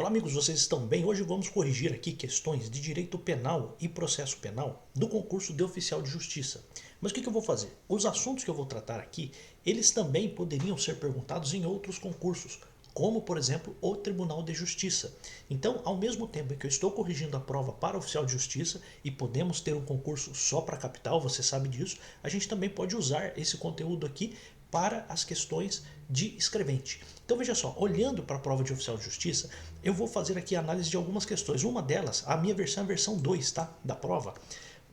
Olá amigos, vocês estão bem? Hoje vamos corrigir aqui questões de direito penal e processo penal do concurso de oficial de justiça. Mas o que eu vou fazer? Os assuntos que eu vou tratar aqui, eles também poderiam ser perguntados em outros concursos, como por exemplo o Tribunal de Justiça. Então, ao mesmo tempo que eu estou corrigindo a prova para oficial de justiça e podemos ter um concurso só para a capital, você sabe disso, a gente também pode usar esse conteúdo aqui para as questões de escrevente. Então veja só, olhando para a prova de oficial de justiça, eu vou fazer aqui a análise de algumas questões. Uma delas, a minha versão é a versão 2, tá? Da prova.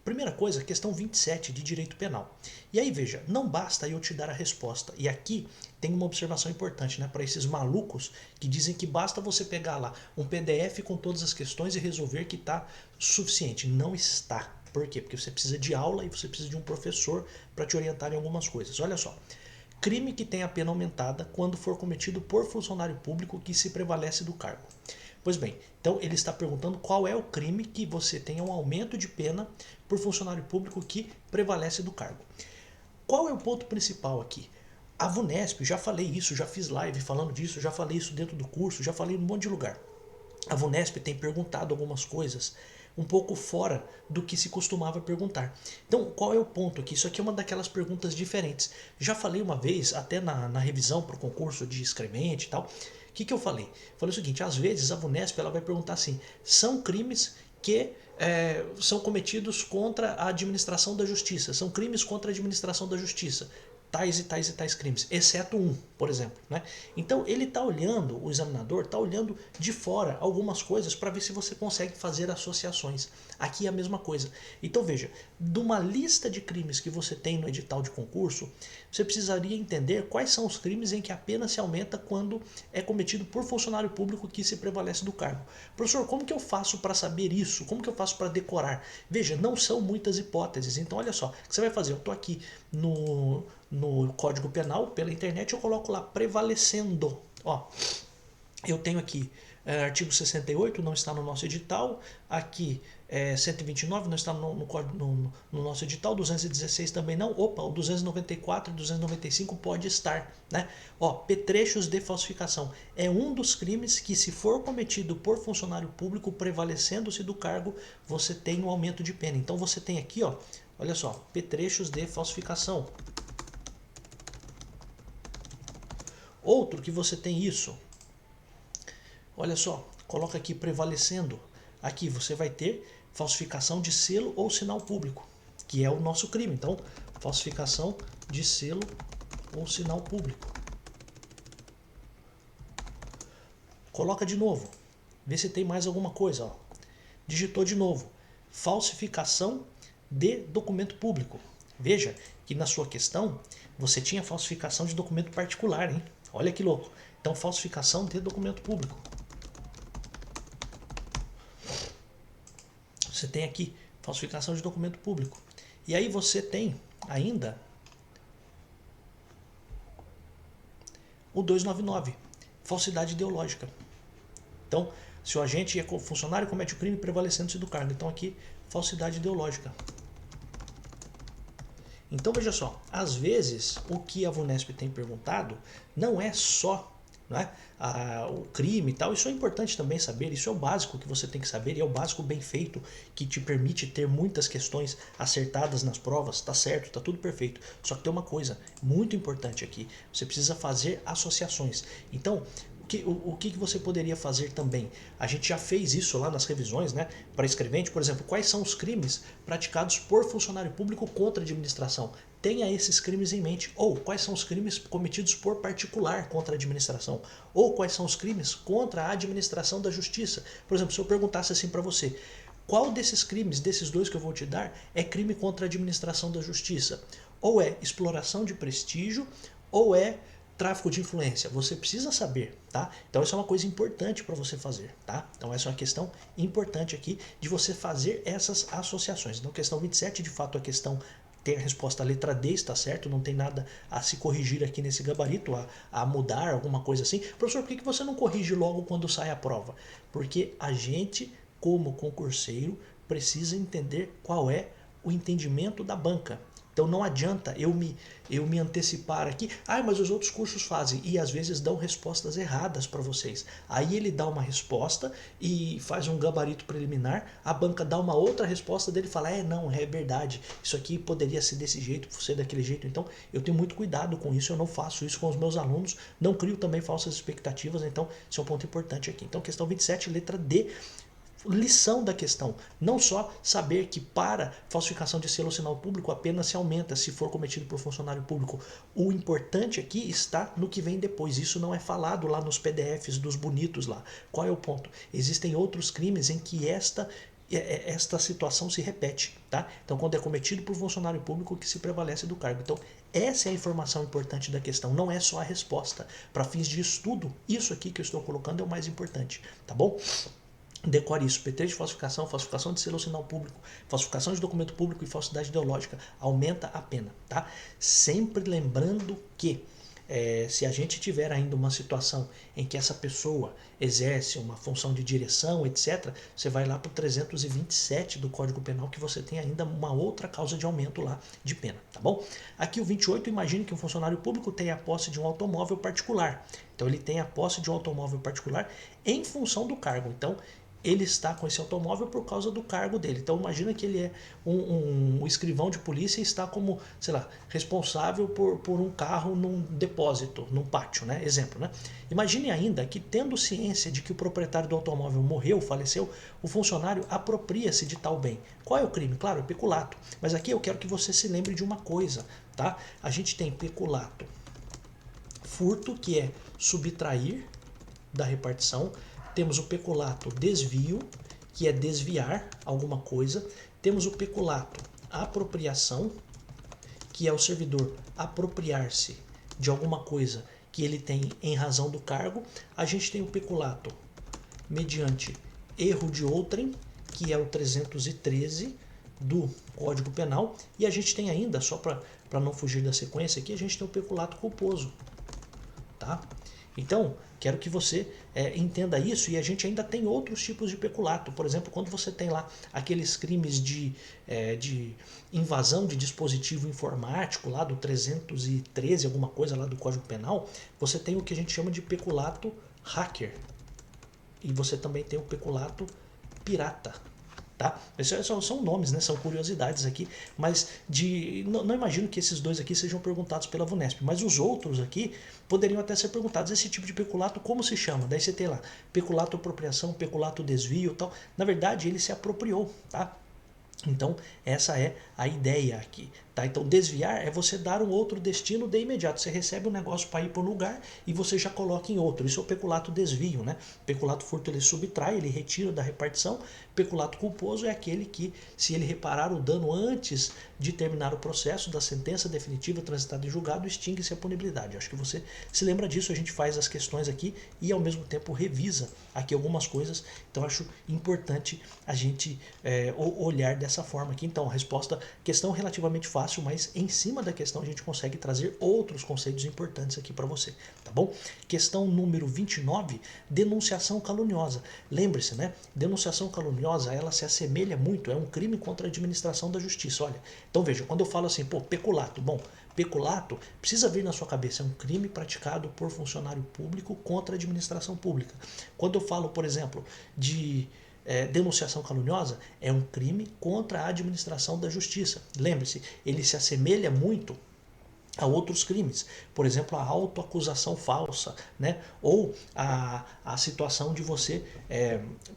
Primeira coisa, questão 27 de direito penal. E aí veja, não basta eu te dar a resposta. E aqui tem uma observação importante, né, para esses malucos que dizem que basta você pegar lá um PDF com todas as questões e resolver que está suficiente. Não está. Por quê? Porque você precisa de aula e você precisa de um professor para te orientar em algumas coisas. Olha só. Crime que tem a pena aumentada quando for cometido por funcionário público que se prevalece do cargo. Pois bem, então ele está perguntando qual é o crime que você tenha um aumento de pena por funcionário público que prevalece do cargo. Qual é o ponto principal aqui? A VUNESP, já falei isso, já fiz live falando disso, já falei isso dentro do curso, já falei em um monte de lugar. A VUNESP tem perguntado algumas coisas um pouco fora do que se costumava perguntar. Então, qual é o ponto aqui? Isso aqui é uma daquelas perguntas diferentes. Já falei uma vez, até na revisão para o concurso de escrevente e tal, o que eu falei? Falei o seguinte, às vezes a VUNESP ela vai perguntar assim, são crimes que são cometidos contra a administração da justiça, são crimes contra a administração da justiça, tais e tais e tais crimes, exceto um, por exemplo. Né? Então ele está olhando, o examinador está olhando de fora algumas coisas para ver se você consegue fazer associações. Aqui é a mesma coisa. Então veja, de uma lista de crimes que você tem no edital de concurso, você precisaria entender quais são os crimes em que a pena se aumenta quando é cometido por funcionário público que se prevalece do cargo. Professor, como que eu faço para saber isso? Como que eu faço para decorar? Veja, não são muitas hipóteses. Então olha só, o que você vai fazer? Eu estou aqui no Código Penal, pela internet, eu coloco lá prevalecendo. Ó, eu tenho aqui artigo 68, não está no nosso edital. Aqui 129 não está no nosso edital. 216 também não. Opa, o 294 e 295 pode estar. Né? Ó, petrechos de falsificação. É um dos crimes que, se for cometido por funcionário público, prevalecendo-se do cargo, você tem um aumento de pena. Então você tem aqui, ó, olha só, petrechos de falsificação. Outro que você tem isso, olha só, coloca aqui prevalecendo. Aqui você vai ter falsificação de selo ou sinal público, que é o nosso crime. Então, falsificação de selo ou sinal público. Coloca de novo, vê se tem mais alguma coisa. Ó. Digitou de novo, falsificação de documento público. Veja que na sua questão você tinha falsificação de documento particular, hein? Olha que louco. Então, falsificação de documento público. Você tem aqui falsificação de documento público. E aí você tem ainda o 299, falsidade ideológica. Então, se o agente é funcionário, comete o crime prevalecendo-se do cargo. Então aqui, falsidade ideológica. Então veja só, às vezes o que a VUNESP tem perguntado não é só o crime e tal, isso é importante também saber, isso é o básico que você tem que saber e é o básico bem feito que te permite ter muitas questões acertadas nas provas, tá certo, tá tudo perfeito. Só que tem uma coisa muito importante aqui, você precisa fazer associações. Então, o que você poderia fazer também? A gente já fez isso lá nas revisões, né? Para escrevente, por exemplo, quais são os crimes praticados por funcionário público contra a administração? Tenha esses crimes em mente. Ou quais são os crimes cometidos por particular contra a administração? Ou quais são os crimes contra a administração da justiça? Por exemplo, se eu perguntasse assim para você, qual desses crimes, desses dois que eu vou te dar, é crime contra a administração da justiça? Ou é exploração de prestígio, ou é tráfico de influência, você precisa saber, tá? Então isso é uma coisa importante para você fazer, tá? Então essa é uma questão importante aqui de você fazer essas associações. Então questão 27, de fato a questão tem a resposta, a letra D está certo, não tem nada a se corrigir aqui nesse gabarito, a mudar alguma coisa assim. Professor, por que você não corrige logo quando sai a prova? Porque a gente, como concurseiro, precisa entender qual é o entendimento da banca. Então não adianta eu me antecipar aqui, mas os outros cursos fazem, e às vezes dão respostas erradas para vocês. Aí ele dá uma resposta e faz um gabarito preliminar, a banca dá uma outra resposta dele e fala, não, é verdade, isso aqui poderia ser desse jeito, ser daquele jeito. Então eu tenho muito cuidado com isso, eu não faço isso com os meus alunos, não crio também falsas expectativas, então esse é um ponto importante aqui. Então questão 27, letra D, lição da questão, não só saber que para falsificação de selo ou sinal público a pena se aumenta se for cometido por funcionário público. O importante aqui está no que vem depois. Isso não é falado lá nos PDFs dos bonitos lá. Qual é o ponto? Existem outros crimes em que esta situação se repete, tá? Então, quando é cometido por funcionário público, que se prevalece do cargo. Então, essa é a informação importante da questão, não é só a resposta. Para fins de estudo, isso aqui que eu estou colocando é o mais importante, tá bom? Decore isso, P3 de falsificação, falsificação de selo ou sinal público, falsificação de documento público e falsidade ideológica, aumenta a pena, tá? Sempre lembrando que se a gente tiver ainda uma situação em que essa pessoa exerce uma função de direção, etc., você vai lá para o 327 do Código Penal, que você tem ainda uma outra causa de aumento lá de pena, tá bom? Aqui o 28, imagine que um funcionário público tenha a posse de um automóvel particular. Então ele tem a posse de um automóvel particular em função do cargo. Então ele está com esse automóvel por causa do cargo dele. Então imagina que ele é um escrivão de polícia e está como, sei lá, responsável por um carro num depósito, num pátio, né? Exemplo, né? Imagine ainda que, tendo ciência de que o proprietário do automóvel morreu, faleceu, o funcionário apropria-se de tal bem. Qual é o crime? Claro, é peculato. Mas aqui eu quero que você se lembre de uma coisa, tá? A gente tem peculato, furto, que é subtrair da repartição. Temos o peculato desvio, que é desviar alguma coisa. Temos o peculato apropriação, que é o servidor apropriar-se de alguma coisa que ele tem em razão do cargo. A gente tem o peculato mediante erro de outrem, que é o 313 do Código Penal. E a gente tem ainda, só para não fugir da sequência aqui, a gente tem o peculato culposo, tá? Então, quero que você entenda isso, e a gente ainda tem outros tipos de peculato. Por exemplo, quando você tem lá aqueles crimes de invasão de dispositivo informático, lá do 313, alguma coisa lá do Código Penal, você tem o que a gente chama de peculato hacker. E você também tem o peculato pirata. Tá? Esses são nomes, né? São curiosidades aqui, mas não imagino que esses dois aqui sejam perguntados pela VUNESP, mas os outros aqui poderiam até ser perguntados. Esse tipo de peculato, como se chama? Daí você tem lá peculato apropriação, peculato desvio e tal. Na verdade, ele se apropriou, tá? Então, essa é a ideia aqui. Tá? Então, desviar é você dar um outro destino de imediato. Você recebe um negócio para ir para um lugar e você já coloca em outro. Isso é o peculato desvio. Né? Peculato furto ele subtrai, ele retira da repartição. Peculato culposo é aquele que, se ele reparar o dano antes de terminar o processo da sentença definitiva transitada em julgado, extingue-se a punibilidade. Acho que você se lembra disso. A gente faz as questões aqui e, ao mesmo tempo, revisa aqui algumas coisas. Então, acho importante a gente olhar dessa forma aqui. Então, a resposta, questão relativamente fácil, mas em cima da questão a gente consegue trazer outros conceitos importantes aqui para você, tá bom? Questão número 29, denunciação caluniosa. Lembre-se, né? Denunciação caluniosa, ela se assemelha muito, é um crime contra a administração da justiça. Olha, então veja, quando eu falo assim, peculato, bom, peculato precisa vir na sua cabeça, é um crime praticado por funcionário público contra a administração pública. Quando eu falo, por exemplo, de denunciação caluniosa, é um crime contra a administração da justiça. Lembre-se, ele se assemelha muito a outros crimes, por exemplo, a autoacusação falsa, né? Ou a situação de você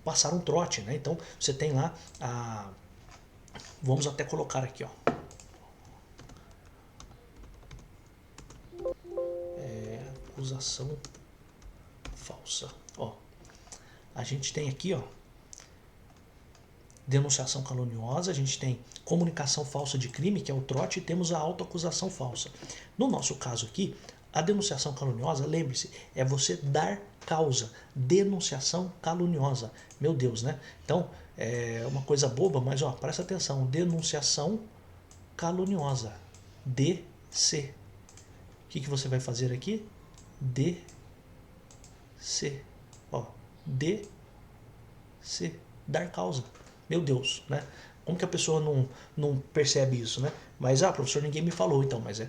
passar um trote, né? Então você tem lá vamos até colocar aqui, ó, acusação falsa, ó, a gente tem aqui, ó, denunciação caluniosa, a gente tem comunicação falsa de crime, que é o trote, e temos a autoacusação falsa. No nosso caso aqui, a denunciação caluniosa, lembre-se, é você dar causa. Denunciação caluniosa. Meu Deus, né? Então, é uma coisa boba, mas ó, presta atenção. Denunciação caluniosa. DC. O que você vai fazer aqui? DC. Ó, DC. Dar causa. Meu Deus, né? Como que a pessoa não percebe isso, né? Mas, professor, ninguém me falou, então, mas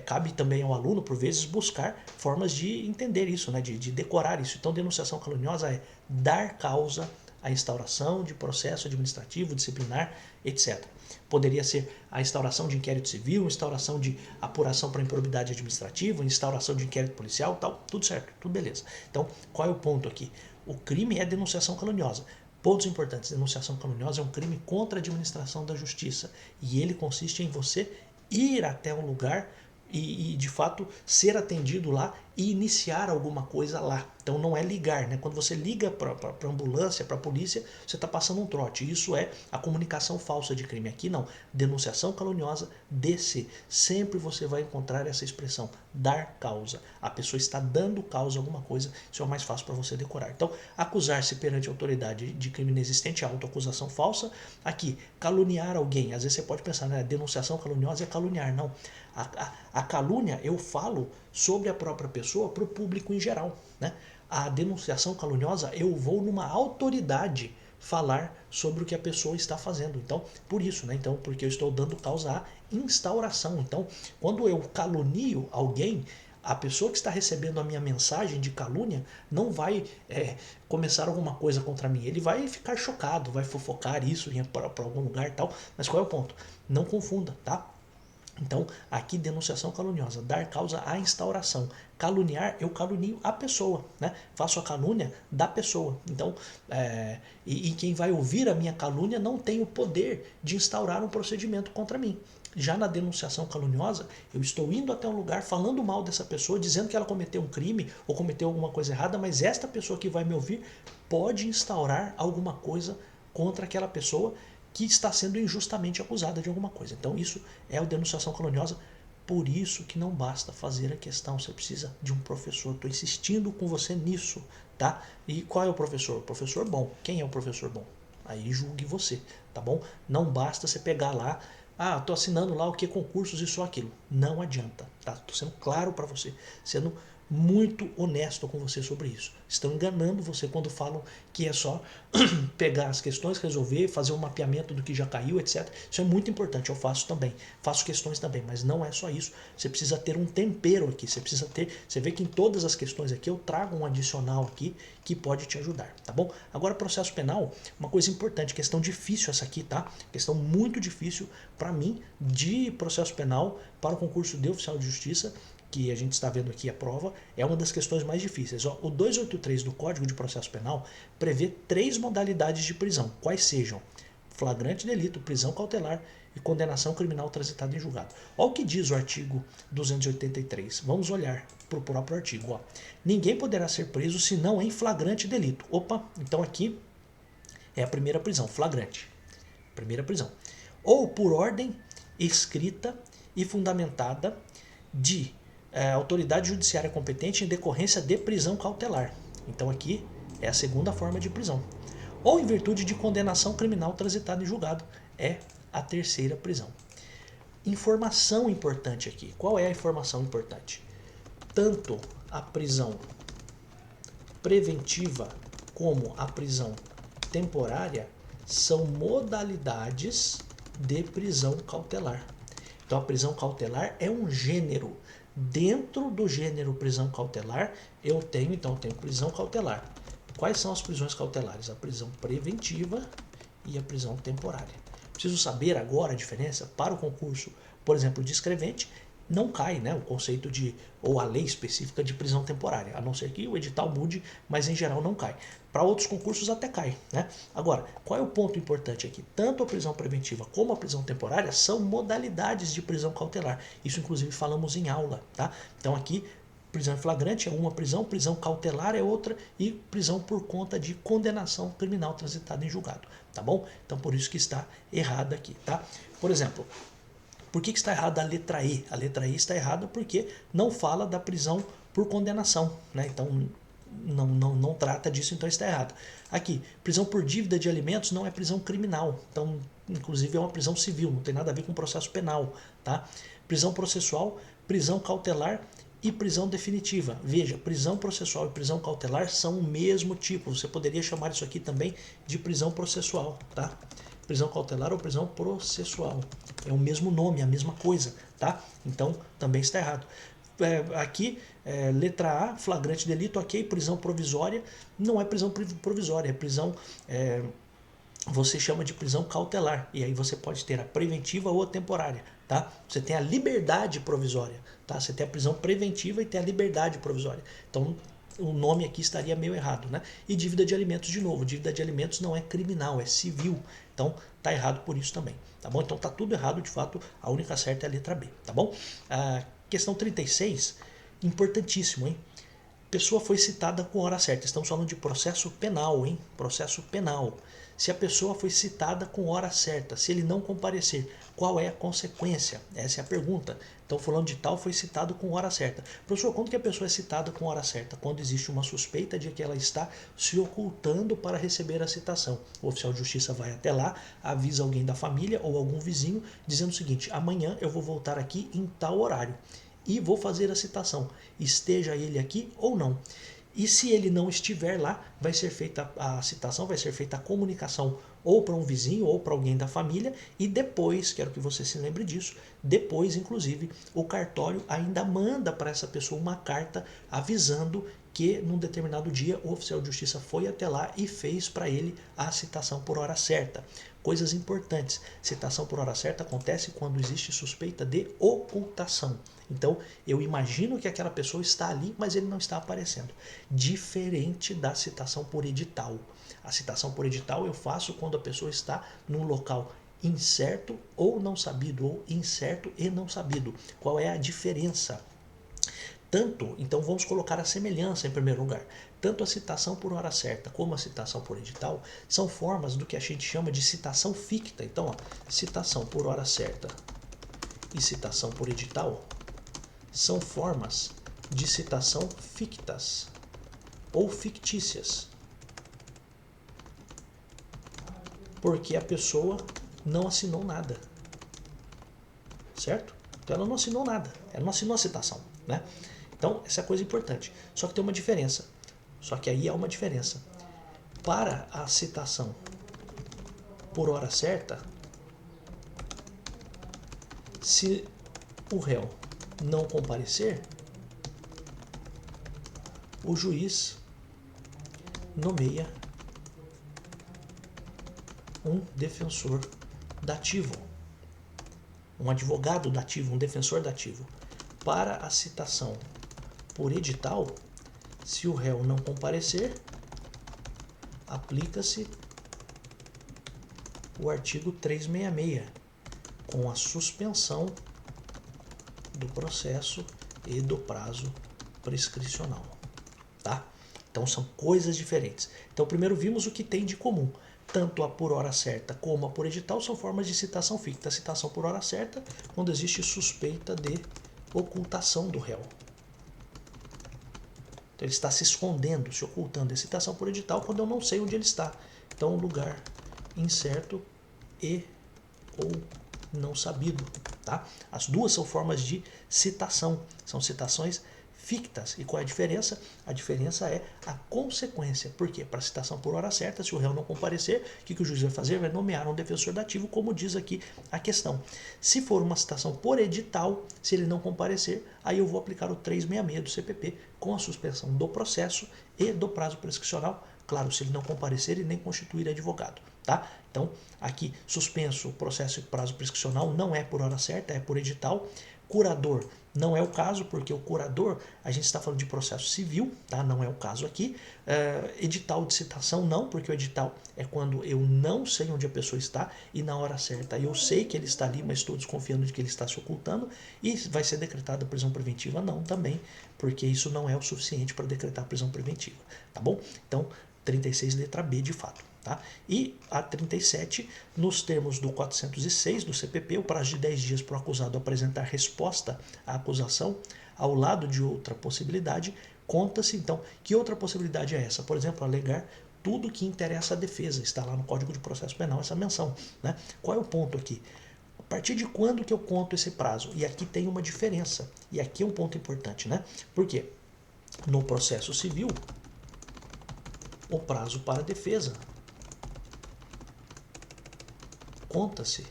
cabe também ao aluno, por vezes, buscar formas de entender isso, né? De decorar isso. Então, denunciação caluniosa é dar causa à instauração de processo administrativo, disciplinar, etc. Poderia ser a instauração de inquérito civil, instauração de apuração para improbidade administrativa, instauração de inquérito policial, tal, tudo certo, tudo beleza. Então, qual é o ponto aqui? O crime é denunciação caluniosa. Pontos importantes: denunciação caluniosa é um crime contra a administração da justiça e ele consiste em você ir até um lugar e de fato ser atendido lá e iniciar alguma coisa lá. Então não é ligar, né? Quando você liga para a ambulância, para a polícia, você está passando um trote. Isso é a comunicação falsa de crime. Aqui não. Denunciação caluniosa, DC. Sempre você vai encontrar essa expressão, dar causa. A pessoa está dando causa a alguma coisa, isso é o mais fácil para você decorar. Então, acusar-se perante a autoridade de crime inexistente é autoacusação falsa. Aqui, caluniar alguém. Às vezes você pode pensar, né? Denunciação caluniosa é caluniar. Não. A calúnia eu falo sobre a própria pessoa para o público em geral, né? A denunciação caluniosa eu vou numa autoridade falar sobre o que a pessoa está fazendo. Então, por isso, né? Então, porque eu estou dando causa à instauração. Então, quando eu calunio alguém, a pessoa que está recebendo a minha mensagem de calúnia não vai começar alguma coisa contra mim. Ele vai ficar chocado, vai fofocar isso para algum lugar e tal. Mas qual é o ponto? Não confunda, tá? Então, aqui denunciação caluniosa, dar causa à instauração. Caluniar, eu calunio a pessoa, né? Faço a calúnia da pessoa. Então, e quem vai ouvir a minha calúnia não tem o poder de instaurar um procedimento contra mim. Já na denunciação caluniosa, eu estou indo até um lugar falando mal dessa pessoa, dizendo que ela cometeu um crime ou cometeu alguma coisa errada, mas esta pessoa que vai me ouvir pode instaurar alguma coisa contra aquela pessoa que está sendo injustamente acusada de alguma coisa. Então isso é a denunciação caluniosa. Por isso que não basta fazer a questão, você precisa de um professor. Estou insistindo com você nisso, tá? E qual é o professor? O professor bom. Quem é o professor bom? Aí julgue você, tá bom? Não basta você pegar lá, estou assinando lá o que concursos, isso ou aquilo. Não adianta, tá? Estou sendo claro para você, sendo muito honesto com você sobre isso. Estão enganando você quando falam que é só pegar as questões, resolver, fazer um mapeamento do que já caiu, etc. Isso é muito importante, eu faço também. Faço questões também, mas não é só isso. Você precisa ter um tempero aqui, você vê que em todas as questões aqui eu trago um adicional aqui que pode te ajudar, tá bom? Agora, processo penal, uma coisa importante, questão difícil essa aqui, tá? Questão muito difícil para mim de processo penal para o concurso de oficial de justiça, que a gente está vendo aqui a prova, é uma das questões mais difíceis. O 283 do Código de Processo Penal prevê 3 modalidades de prisão, quais sejam flagrante delito, prisão cautelar e condenação criminal transitada em julgado. Olha o que diz o artigo 283. Vamos olhar para o próprio artigo. Ninguém poderá ser preso senão em flagrante delito. Opa, então aqui é a primeira prisão, flagrante. Primeira prisão. Ou por ordem escrita e fundamentada de autoridade judiciária competente em decorrência de prisão cautelar. Então aqui é a segunda forma de prisão. Ou em virtude de condenação criminal transitada em julgado, é a terceira prisão. Informação importante aqui. Qual é a informação importante? Tanto a prisão preventiva como a prisão temporária são modalidades de prisão cautelar. Então a prisão cautelar é um gênero. Dentro do gênero prisão cautelar, eu tenho prisão cautelar. Quais são as prisões cautelares? A prisão preventiva e a prisão temporária. Preciso saber agora a diferença para o concurso, por exemplo, de escrevente. Não cai, né, o conceito ou a lei específica de prisão temporária, a não ser que o edital mude, mas em geral não cai. Para outros concursos até cai, né? Agora, qual é o ponto importante aqui? Tanto a prisão preventiva como a prisão temporária são modalidades de prisão cautelar. Isso inclusive falamos em aula, tá? Então aqui prisão em flagrante é uma prisão, prisão cautelar é outra e prisão por conta de condenação criminal transitada em julgado, tá bom? Então por isso que está errado aqui, tá? Por exemplo, por que está errada a letra E? A letra E está errada porque não fala da prisão por condenação, né? Então não trata disso, então está errado. Aqui, prisão por dívida de alimentos não é prisão criminal, então inclusive é uma prisão civil, não tem nada a ver com processo penal, tá? Prisão processual, prisão cautelar e prisão definitiva. Veja, prisão processual e prisão cautelar são o mesmo tipo, você poderia chamar isso aqui também de prisão processual, tá? prisão cautelar ou prisão processual. É o mesmo nome, a mesma coisa, tá? Então também está errado. Aqui, letra A, flagrante delito, ok, prisão provisória, não é prisão provisória, é prisão, você chama de prisão cautelar, e aí você pode ter a preventiva ou a temporária, tá? Você tem a liberdade provisória, tá? Você tem a prisão preventiva e tem a liberdade provisória. Então, o nome aqui estaria meio errado, né? E dívida de alimentos de novo, dívida de alimentos não é criminal, é civil. Então, tá errado por isso também, tá bom? Então tá tudo errado, de fato, a única certa é a letra B, tá bom? Questão 36, importantíssimo, hein? Pessoa foi citada com hora certa. Estamos falando de processo penal, hein? Processo penal. Se a pessoa foi citada com hora certa, se ele não comparecer, qual é a consequência? Essa é a pergunta. Então, fulano de tal foi citado com hora certa. Professor, quando que a pessoa é citada com hora certa? Quando existe uma suspeita de que ela está se ocultando para receber a citação. O oficial de justiça vai até lá, avisa alguém da família ou algum vizinho, dizendo o seguinte: amanhã eu vou voltar aqui em tal horário e vou fazer a citação, esteja ele aqui ou não. E se ele não estiver lá, vai ser feita a citação, vai ser feita a comunicação ou para um vizinho ou para alguém da família, e depois, quero que você se lembre disso, depois, inclusive, o cartório ainda manda para essa pessoa uma carta avisando que num determinado dia o oficial de justiça foi até lá e fez para ele a citação por hora certa. Coisas importantes: citação por hora certa acontece quando existe suspeita de ocultação. Então, eu imagino que aquela pessoa está ali, mas ele não está aparecendo. Diferente da citação por edital. A citação por edital eu faço quando a pessoa está num local incerto ou não sabido, ou incerto e não sabido. Qual é a diferença? Então vamos colocar a semelhança em primeiro lugar. Tanto a citação por hora certa como a citação por edital são formas do que a gente chama de citação ficta. Então, citação por hora certa e citação por edital são formas de citação fictas ou fictícias, porque a pessoa não assinou nada, certo? Então ela não assinou nada, ela não assinou a citação, né? Então essa é a coisa importante. Só que tem uma diferença, só que aí há uma diferença. Para a citação por hora certa, se o réu não comparecer, o juiz nomeia um defensor dativo, um advogado dativo, um defensor dativo. Para a citação por edital, se o réu não comparecer, aplica-se o artigo 366, com a suspensão do processo e do prazo prescricional, tá? Então são coisas diferentes. Então primeiro vimos o que tem de comum. Tanto a por hora certa como a por edital são formas de citação ficta. A citação por hora certa, quando existe suspeita de ocultação do réu. Então ele está se escondendo, se ocultando. A citação por edital, quando eu não sei onde ele está. Então, lugar incerto e ou não sabido, tá? As duas são formas de citação, são citações fictas. E qual é a diferença? A diferença é a consequência. Por quê? Para a citação por hora certa, se o réu não comparecer, o que o juiz vai fazer? Vai nomear um defensor dativo, como diz aqui a questão. Se for uma citação por edital, se ele não comparecer, aí eu vou aplicar o 366 do CPP com a suspensão do processo e do prazo prescricional. Claro, se ele não comparecer e nem constituir advogado, tá? Então, aqui, suspenso o processo e prazo prescricional não é por hora certa, é por edital. Curador não é o caso, porque o curador, a gente está falando de processo civil, tá? Não é o caso aqui. Edital de citação não, porque o edital é quando eu não sei onde a pessoa está e na hora certa eu sei que ele está ali, mas estou desconfiando de que ele está se ocultando, e vai ser decretada prisão preventiva? Não, também, porque isso não é o suficiente para decretar prisão preventiva, tá bom? Então, 36 letra B de fato. Tá? E a 37, nos termos do 406 do CPP, o prazo de 10 dias para o acusado apresentar resposta à acusação ao lado de outra possibilidade, conta-se então. Que outra possibilidade é essa? Por exemplo, alegar tudo que interessa à defesa. Está lá no Código de Processo Penal essa menção, né? Qual é o ponto aqui? A partir de quando que eu conto esse prazo? E aqui tem uma diferença. E aqui é um ponto importante, né? Por quê? No processo civil, o prazo para a defesa conta-se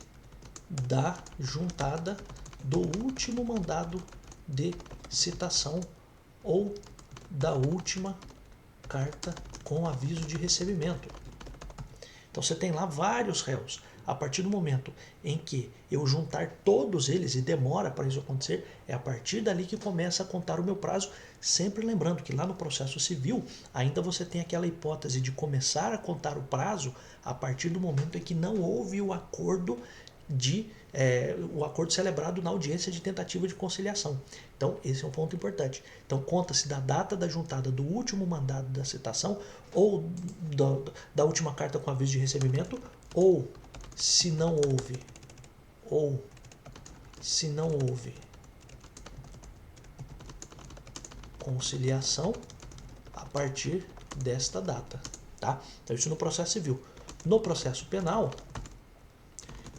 da juntada do último mandado de citação ou da última carta com aviso de recebimento. Então você tem lá vários réus. A partir do momento em que eu juntar todos eles, e demora para isso acontecer, é a partir dali que começa a contar o meu prazo, sempre lembrando que lá no processo civil ainda você tem aquela hipótese de começar a contar o prazo a partir do momento em que não houve o acordo celebrado na audiência de tentativa de conciliação. Então, esse é um ponto importante. Então, conta-se da data da juntada do último mandado da citação ou da última carta com aviso de recebimento, ou se não houve conciliação a partir desta data, tá? Então, isso no processo civil. No processo penal,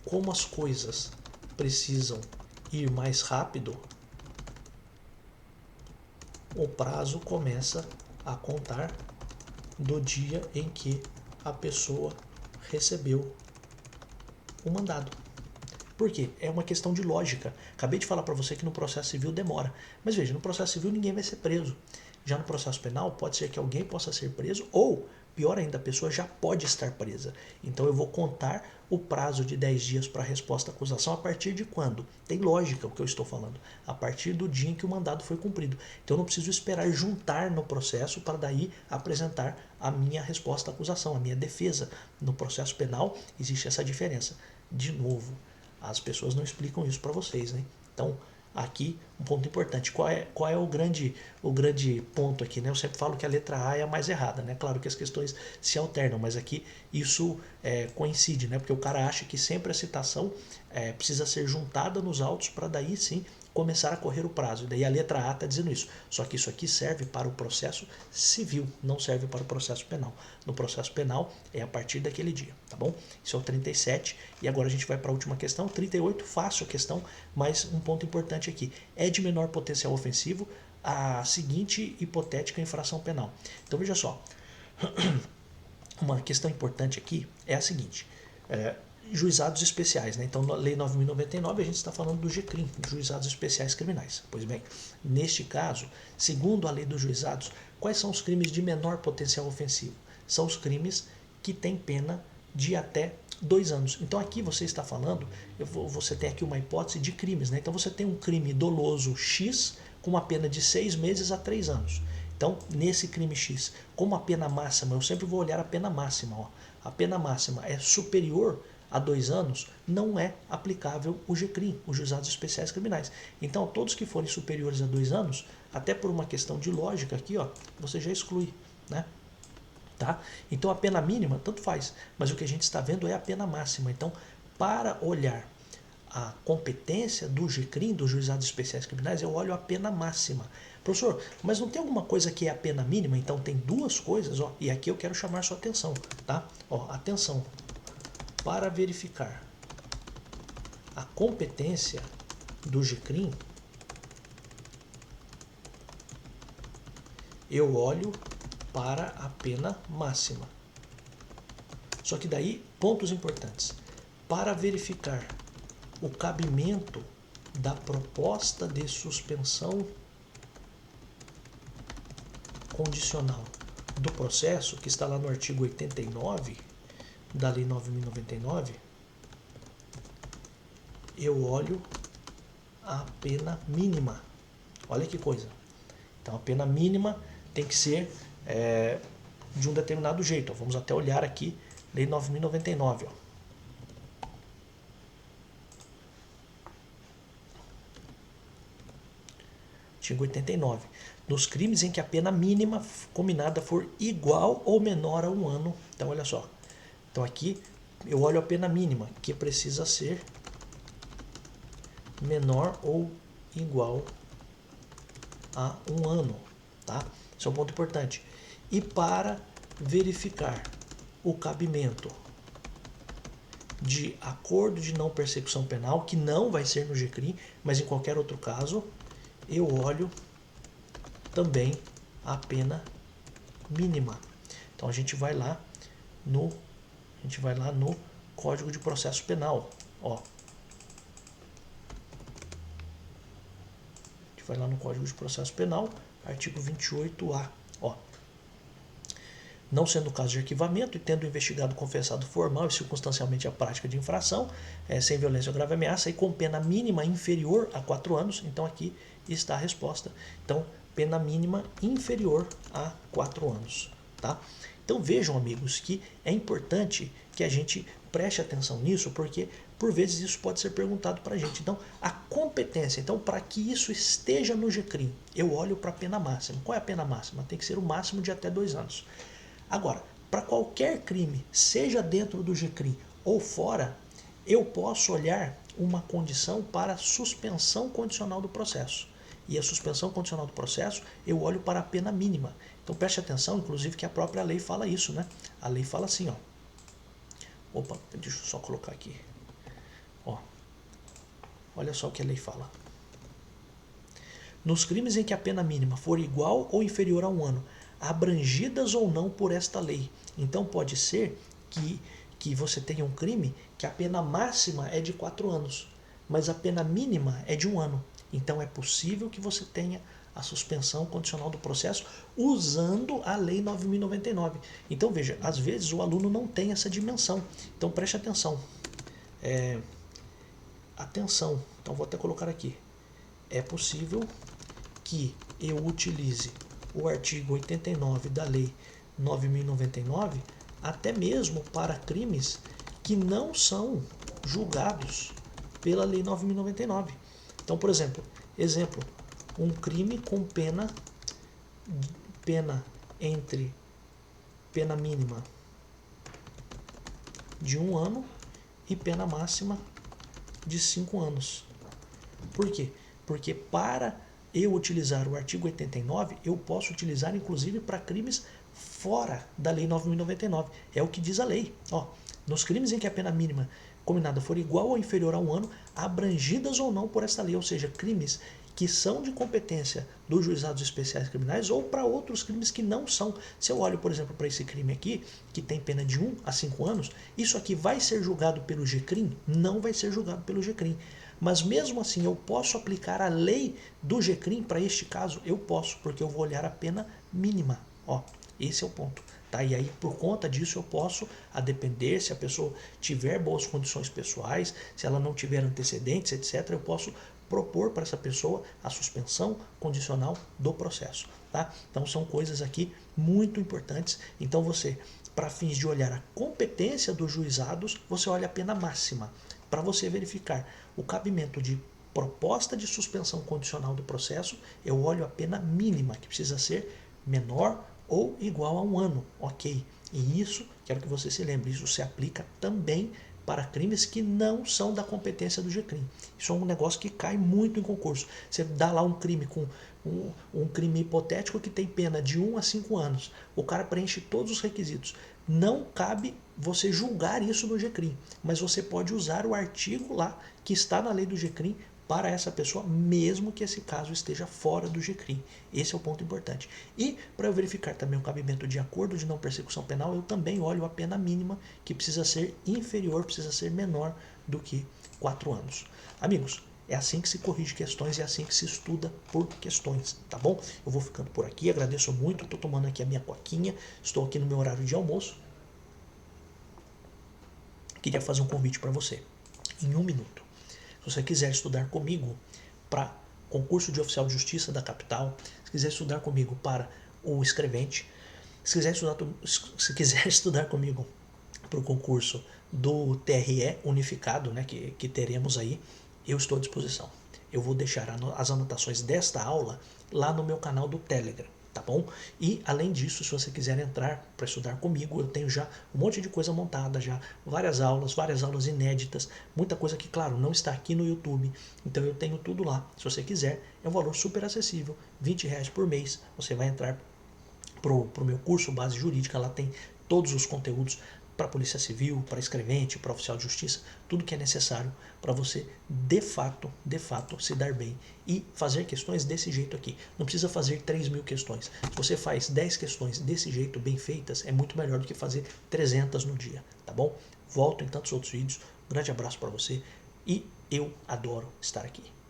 como as coisas precisam ir mais rápido, o prazo começa a contar do dia em que a pessoa recebeu o mandado. Por quê? É uma questão de lógica. Acabei de falar para você que no processo civil demora. Mas veja, no processo civil ninguém vai ser preso. Já no processo penal, pode ser que alguém possa ser preso ou, pior ainda, a pessoa já pode estar presa. Então eu vou contar o prazo de 10 dias para a resposta à acusação a partir de quando? Tem lógica o que eu estou falando. A partir do dia em que o mandado foi cumprido. Então eu não preciso esperar juntar no processo para daí apresentar a minha resposta à acusação, a minha defesa. No processo penal existe essa diferença. De novo, as pessoas não explicam isso para vocês, né? Então, aqui um ponto importante. Qual é o grande ponto aqui, né? Eu sempre falo que a letra A é a mais errada, né? Claro que as questões se alternam, mas aqui isso coincide, né? Porque o cara acha que sempre a citação precisa ser juntada nos autos para daí sim começar a correr o prazo. E daí a letra A está dizendo isso. Só que isso aqui serve para o processo civil, não serve para o processo penal. No processo penal é a partir daquele dia, tá bom? Isso é o 37. E agora a gente vai para a última questão, 38. Fácil a questão, mas um ponto importante aqui. É de menor potencial ofensivo a seguinte hipotética infração penal. Então veja só. Uma questão importante aqui é a seguinte. Juizados especiais, né? Então, na Lei 9.099, a gente está falando do GCRIM, Juizados Especiais Criminais. Pois bem, neste caso, segundo a Lei dos Juizados, quais são os crimes de menor potencial ofensivo? São os crimes que têm pena de até 2 anos. Então, aqui você está falando, você tem aqui uma hipótese de crimes, né? Então, você tem um crime doloso X com uma pena de 6 meses a 3 anos. Então, nesse crime X, como a pena máxima, eu sempre vou olhar a pena máxima, ó. A pena máxima é superior a 2 anos, não é aplicável o GCRIM, os Juizados Especiais Criminais. Então, todos que forem superiores a 2 anos, até por uma questão de lógica aqui, ó, você já exclui, né? Tá? Então, a pena mínima, tanto faz, mas o que a gente está vendo é a pena máxima. Então, para olhar a competência do GCRIM, dos Juizados Especiais Criminais, eu olho a pena máxima. Professor, mas não tem alguma coisa que é a pena mínima? Então, tem duas coisas, ó, e aqui eu quero chamar sua atenção, tá? Ó, atenção. Para verificar a competência do GCRIM, eu olho para a pena máxima. Só que daí, pontos importantes. Para verificar o cabimento da proposta de suspensão condicional do processo, que está lá no artigo 89 da Lei 9.099, eu olho a pena mínima. Olha que coisa. Então, a pena mínima tem que ser de um determinado jeito. Ó. Vamos até olhar aqui, Lei 9.099. Artigo 89. Nos crimes em que a pena mínima combinada for igual ou menor a 1 ano. Então, olha só. Então, aqui eu olho a pena mínima, que precisa ser menor ou igual a 1 ano. Tá? Esse é um ponto importante. E para verificar o cabimento de acordo de não persecução penal, que não vai ser no GCRIM, mas em qualquer outro caso, eu olho também a pena mínima. Então a gente vai lá no Código de Processo Penal. Ó. A gente vai lá no Código de Processo Penal, artigo 28A. Ó. Não sendo o caso de arquivamento e tendo o investigado confessado formal e circunstancialmente a prática de infração, sem violência ou grave ameaça e com pena mínima inferior a 4 anos, então aqui está a resposta. Então, pena mínima inferior a 4 anos. Tá? Então vejam, amigos, que é importante que a gente preste atenção nisso, porque por vezes isso pode ser perguntado para a gente. Então, a competência, então para que isso esteja no GCRIM, eu olho para a pena máxima. Qual é a pena máxima? Tem que ser o máximo de até 2 anos. Agora, para qualquer crime, seja dentro do GCRIM ou fora, eu posso olhar uma condição para suspensão condicional do processo. E a suspensão condicional do processo, eu olho para a pena mínima. Então preste atenção, inclusive, que a própria lei fala isso, né? A lei fala assim, ó. Opa, deixa eu só colocar aqui. Ó. Olha só o que a lei fala. Nos crimes em que a pena mínima for igual ou inferior a 1 ano, abrangidas ou não por esta lei. Então pode ser que você tenha um crime que a pena máxima é de 4 anos, mas a pena mínima é de 1 ano. Então é possível que você tenha a suspensão condicional do processo usando a Lei 9.099. Então veja, às vezes o aluno não tem essa dimensão. Então preste atenção. Atenção, então vou até colocar aqui. É possível que eu utilize o artigo 89 da Lei 9.099 até mesmo para crimes que não são julgados pela Lei 9.099. Então, por exemplo, um crime com pena entre pena mínima de 1 ano e pena máxima de 5 anos. Por quê? Porque para eu utilizar o artigo 89, eu posso utilizar inclusive para crimes fora da Lei 9.099. É o que diz a lei. Ó, nos crimes em que a pena mínima combinada for igual ou inferior a 1 ano, abrangidas ou não por esta lei, ou seja, crimes que são de competência dos juizados especiais criminais ou para outros crimes que não são. Se eu olho, por exemplo, para esse crime aqui, que tem pena de 1 a 5 anos, isso aqui vai ser julgado pelo GCRIM? Não vai ser julgado pelo GCRIM. Mas mesmo assim, eu posso aplicar a lei do GCRIM para este caso? Eu posso, porque eu vou olhar a pena mínima. Ó, esse é o ponto. Tá? E aí, por conta disso, eu posso, a depender se a pessoa tiver boas condições pessoais, se ela não tiver antecedentes, etc., eu posso propor para essa pessoa a suspensão condicional do processo. Tá? Então, são coisas aqui muito importantes. Então, você, para fins de olhar a competência dos juizados, você olha a pena máxima. Para você verificar o cabimento de proposta de suspensão condicional do processo, eu olho a pena mínima, que precisa ser menor ou igual a 1 ano, ok? E isso, quero que você se lembre, isso se aplica também para crimes que não são da competência do GCRIM. Isso é um negócio que cai muito em concurso. Você dá lá um crime com um crime hipotético que tem pena de 1 a 5 anos. O cara preenche todos os requisitos. Não cabe você julgar isso no GCRIM, mas você pode usar o artigo lá que está na lei do GCRIM para essa pessoa, mesmo que esse caso esteja fora do GCRIM. Esse é o ponto importante. E para eu verificar também o cabimento de acordo de não persecução penal, eu também olho a pena mínima, que precisa ser inferior, precisa ser menor do que 4 anos. Amigos, é assim que se corrige questões e é assim que se estuda por questões, tá bom? Eu vou ficando por aqui, agradeço muito, estou tomando aqui a minha coquinha, estou aqui no meu horário de almoço. Queria fazer um convite para você, em 1 minuto. Se você quiser estudar comigo para concurso de oficial de justiça da capital, se quiser estudar comigo para o escrevente, se quiser estudar comigo para o concurso do TRE unificado, né, que teremos aí, eu estou à disposição. Eu vou deixar as anotações desta aula lá no meu canal do Telegram, tá bom? E além disso, se você quiser entrar para estudar comigo, eu tenho já um monte de coisa montada, já várias aulas inéditas, muita coisa que, claro, não está aqui no YouTube, então eu tenho tudo lá. Se você quiser, é um valor super acessível, R$ 20 por mês, você vai entrar pro meu curso Base Jurídica, lá tem todos os conteúdos para Polícia Civil, para escrevente, para oficial de justiça, tudo que é necessário para você de fato se dar bem e fazer questões desse jeito aqui. Não precisa fazer 3.000 questões. Se você faz 10 questões desse jeito bem feitas, é muito melhor do que fazer 300 no dia, tá bom? volto em tantos outros vídeos. Um grande abraço para você e eu adoro estar aqui.